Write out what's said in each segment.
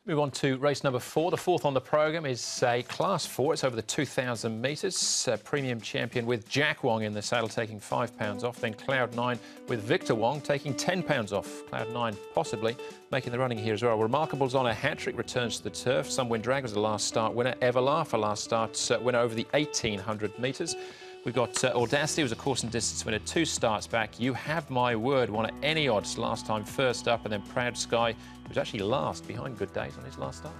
Move on to race number 4. The fourth on the programme is a Class 4. It's over the 2,000 metres. Premium Champion with Jack Wong in the saddle, taking £5 off. Then Cloud 9 with Victor Wong, taking £10 off. Cloud 9 possibly making the running here as well. Remarkable's on a hat-trick, returns to the turf. Some Wind Drag was the last start winner. Everlaugh, a last start winner over the 1,800 metres. We've got Audacity, was a course and distance winner 2 starts back. You Have My Word, won at any odds last time, first up, and then Proud Sky was actually last behind Good Days on his last start.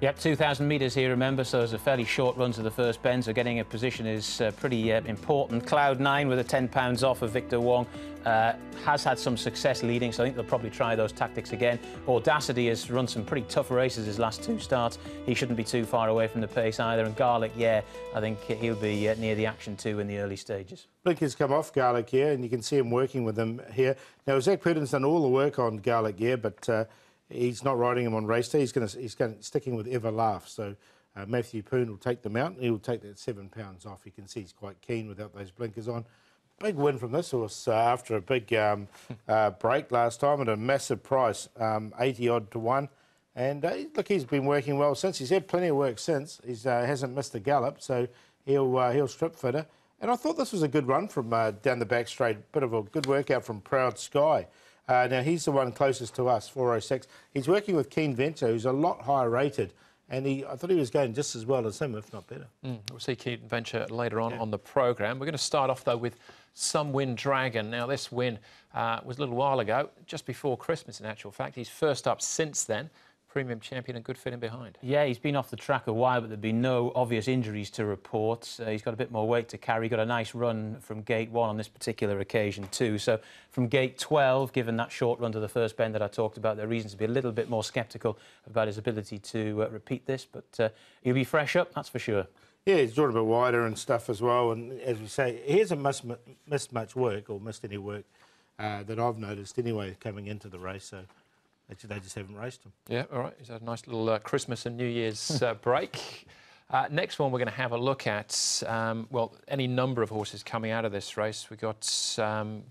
Yep, 2,000 metres here, remember, so there's a fairly short run to the first bend, so getting a position is pretty important. Cloud 9 with a £10 off of Victor Wong has had some success leading, so I think they'll probably try those tactics again. Audacity has run some pretty tough races his last 2 starts. He shouldn't be too far away from the pace either. And Garlic, yeah, I think he'll be near the action too in the early stages. Blinkers come off Garlic here, and you can see him working with him here. Now, Zach Purden's done all the work on Garlic here, but he's not riding him on race day. He's sticking with Everlaugh. So Matthew Poon will take them out, and he'll take that £7 off. You can see he's quite keen without those blinkers on. Big win from this horse after a big break last time at a massive price, 80-odd to 1. And look, he's been working well since. He's had plenty of work since. He hasn't missed a gallop, so he'll strip fitter. And I thought this was a good run from down the back straight. Bit of a good workout from Proud Sky. Now, he's the one closest to us, 406. He's working with Keen Venture, who's a lot higher rated, and I thought he was going just as well as him, if not better. We'll see Keen Venture later on the programme. We're going to start off, though, with Some Wind Dragon. Now, this win was a little while ago, just before Christmas, in actual fact. He's first up since then. Premium Champion and good fitting behind. Yeah, he's been off the track a while, but there've been no obvious injuries to report. He's got a bit more weight to carry. Got a nice run from gate 1 on this particular occasion too. So from gate 12, given that short run to the first bend that I talked about, there are reasons to be a little bit more sceptical about his ability to repeat this. But he'll be fresh up, that's for sure. Yeah, he's drawn a bit wider and stuff as well. And as we say, he hasn't missed much work, or missed any work that I've noticed anyway coming into the race. So they just haven't raced him. Yeah, all right. He's had a nice little Christmas and New Year's break. Next one we're going to have a look at, well, any number of horses coming out of this race. We've got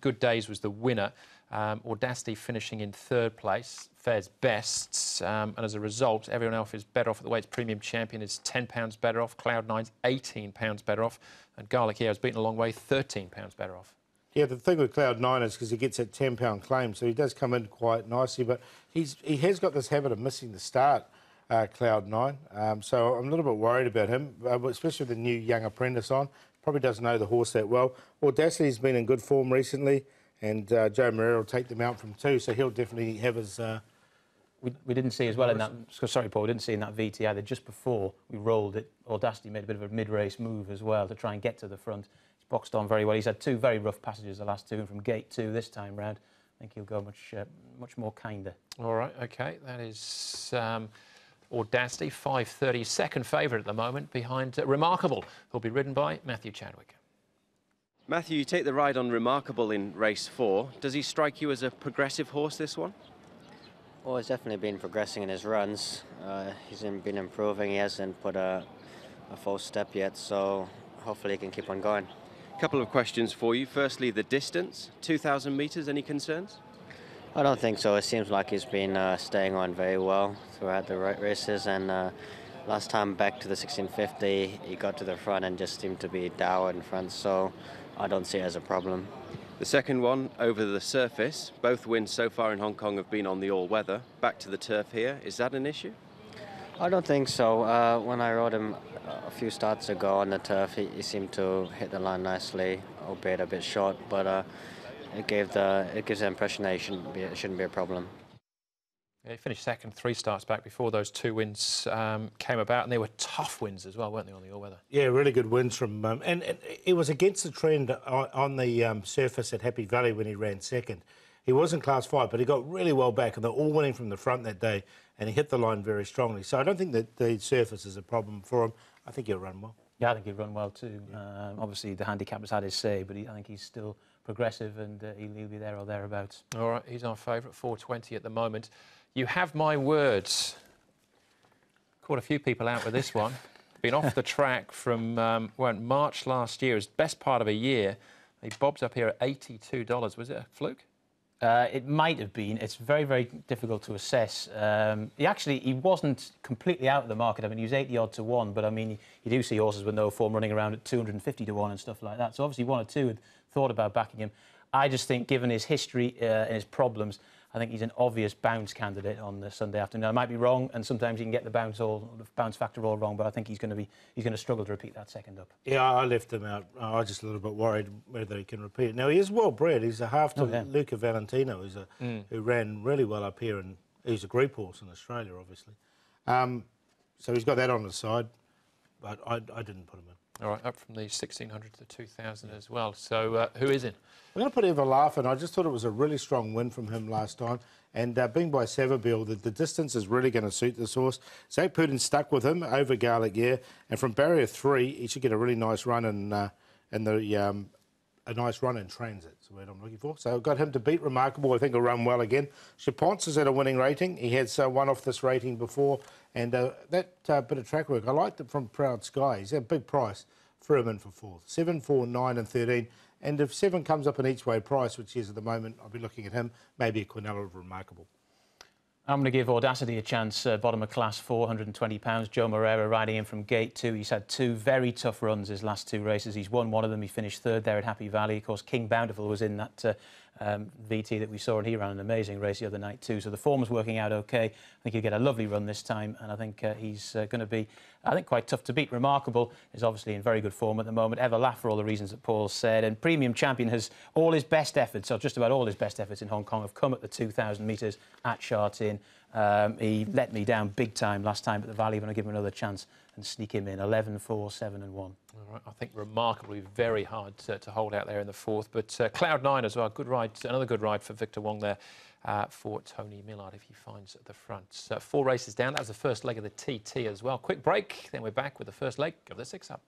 Good Days was the winner. Audacity finishing in 3rd place, fares best. And as a result, everyone else is better off at the weights. Premium Champion is £10 better off. Cloud 9's £18 better off. And Garlic here has beaten a long way, £13 better off. Yeah, the thing with Cloud 9 is because he gets that £10 claim, so he does come in quite nicely, but he has got this habit of missing the start, Cloud 9. So I'm a little bit worried about him, especially with the new young apprentice on. Probably doesn't know the horse that well. Audacity's been in good form recently, and Joe Moreira will take them out from 2, so he'll definitely have his... We didn't see as well in that... Sorry, Paul, we didn't see in that VT either. Just before we rolled it, Audacity made a bit of a mid-race move as well to try and get to the front. He's boxed on very well. He's had 2 very rough passages, the last 2, and from gate 2 this time round, I think he'll go much more kinder. All right, OK. That is Audacity, 5:30, second favourite at the moment, behind Remarkable, who'll be ridden by Matthew Chadwick. Matthew, you take the ride on Remarkable in race 4. Does he strike you as a progressive horse, this one? Well, he's definitely been progressing in his runs. He's been improving. He hasn't put a false step yet, so hopefully he can keep on going. A couple of questions for you. Firstly, the distance, 2,000 metres, any concerns? I don't think so. It seems like he's been staying on very well throughout the races, and last time back to the 1650, he got to the front and just seemed to be dour in front, so I don't see it as a problem. The second one, over the surface. Both wins so far in Hong Kong have been on the all-weather. Back to the turf here. Is that an issue? I don't think so. When I rode him a few starts ago on the turf, he seemed to hit the line nicely, albeit a bit short, but it gives the impression that it shouldn't be a problem. Yeah, he finished second 3 starts back before those 2 wins came about, and they were tough wins as well, weren't they, on the all-weather? Yeah, really good wins from... and it was against the trend on the surface at Happy Valley when he ran second. He was in Class 5, but he got really well back, and they're all winning from the front that day, and he hit the line very strongly. So I don't think that the surface is a problem for him. I think he'll run well. Yeah, I think he'll run well too. Obviously, the handicap has had his say, but I think he's still progressive, and he'll be there or thereabouts. All right, he's our favourite, 4:20 at the moment. You Have My Word. Caught a few people out with this one. Been off the track from March last year. It was best part of a year. He bobs up here at $82. Was it a fluke? It might have been. It's very, very difficult to assess. He wasn't completely out of the market. I mean, he was 80 odd to 1, but I mean, you do see horses with no form running around at 250 to 1 and stuff like that. So obviously 1 or 2 had thought about backing him. I just think, given his history and his problems, I think he's an obvious bounce candidate on the Sunday afternoon. I might be wrong, and sometimes you can get the bounce factor all wrong, but I think he's going to struggle to repeat that second up. Yeah, I left him out. I was just a little bit worried whether he can repeat it. Now, he is well bred. He's a half to Luca Valentino, who ran really well up here, and he's a group horse in Australia, obviously. So he's got that on the side, but I didn't put him in. All right, up from the 1600 to the 2000 as well. So who is in? I'm going to put Ever Laugh in. I just thought it was a really strong win from him last time. And being by Savabeel, the distance is really going to suit this horse. Zach Purdon stuck with him over Garlic Year. And from barrier 3, he should get a really nice run in transit. That's the word I'm looking for. So I've got him to beat Remarkable. I think he'll run well again. Chaponce is at a winning rating. He had won off this rating before. And that bit of track work, I liked it from Proud Sky. He's at a big price. Threw him in for 4th. 7, 4, 9 and 13. And if 7 comes up an each-way price, which he is at the moment, I'll be looking at him. Maybe a Quinella of Remarkable. I'm going to give Audacity a chance, bottom of class, £420. Joe Moreira riding in from gate 2. He's had 2 very tough runs his last 2 races. He's won one of them. He finished 3rd there at Happy Valley. Of course, King Bountiful was in that VT that we saw, and he ran an amazing race the other night too. So the form's working out okay. I think he'll get a lovely run this time, and I think he's going to be, quite tough to beat. Remarkable is obviously in very good form at the moment. Ever Laugh for all the reasons that Paul said, and Premium Champion has all his best efforts, or just about all his best efforts in Hong Kong, have come at the 2,000 metres at Sha Tin. He let me down big time last time at the Valley. I'm going to give him another chance and sneak him in. 11, 4, 7 and 1. All right, I think Remarkably very hard to hold out there in the 4th, but Cloud9 as well, good ride, another good ride for Victor Wong there for Tony Millard if he finds at the front. 4 races down, that was the first leg of the TT as well. Quick break, then we're back with the first leg of the 6 Up.